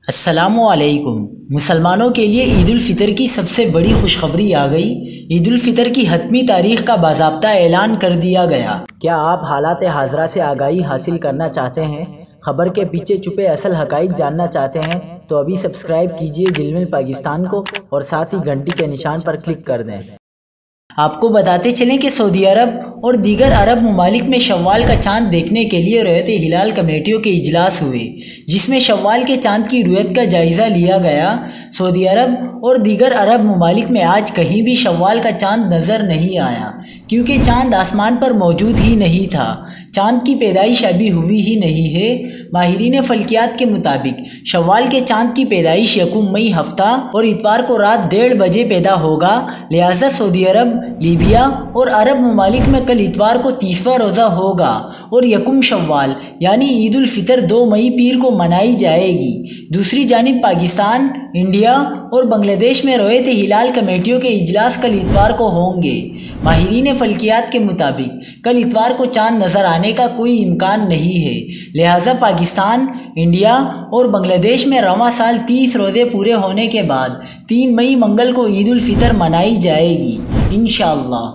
السلام علیکم۔ مسلمانوں کے لیے عید الفطر کی سب سے بڑی خوشخبری آ گئی۔ عید الفطر کی حتمی تاریخ کا باضابطہ اعلان کر دیا گیا۔ کیا آپ حالات حاضرہ سے آگاہی حاصل کرنا چاہتے ہیں؟ خبر کے پیچھے چھپے اصل حقائق جاننا چاہتے ہیں تو ابھی سبسکرائب کیجئے دل مل پاکستان کو اور ساتھ ہی گھنٹی کے نشان پر کلک کر دیں۔ آپ کو بتاتے چلیں کہ سعودی عرب اور دیگر عرب ممالک میں شوال کا چاند دیکھنے کے لیے رؤیت ہلال کمیٹیوں کے اجلاس ہوئے، جس میں شوال کے چاند کی رؤیت کا جائزہ لیا گیا۔ سعودی عرب اور دیگر عرب ممالک میں آج کہیں بھی شوال کا چاند نظر نہیں آیا، کیونکہ چاند آسمان پر موجود ہی نہیں تھا۔ چاند کی پیدائش ابھی ہوئی ہی نہیں ہے۔ ماہرین فلکیات کے مطابق شوال کے چاند کی پیدائش یکم مئی ہفتہ اور اتوار کو رات 1:30 بجے پیدا ہوگا، لہٰذا سعودی عرب، لیبیا اور عرب ممالک میں کل اتوار کو 30واں روزہ ہوگا اور یکم شوال یعنی عید الفطر 2 مئی پیر کو منائی جائے گی۔ دوسری جانب پاکستان، انڈیا اور بنگلہ دیش میں رؤیت ہلال کمیٹیوں کے اجلاس کل اتوار کو ہوں گے۔ ماہرین فلکیات کے مطابق کل اتوار کو چاند نظر آنے کا کوئی امکان نہیں ہے، لہٰذا پاکستان، انڈیا اور بنگلہ دیش میں رواں سال 30 روزے پورے ہونے کے بعد 3 مئی منگل کو عید الفطر منائی جائے گی انشاءاللہ۔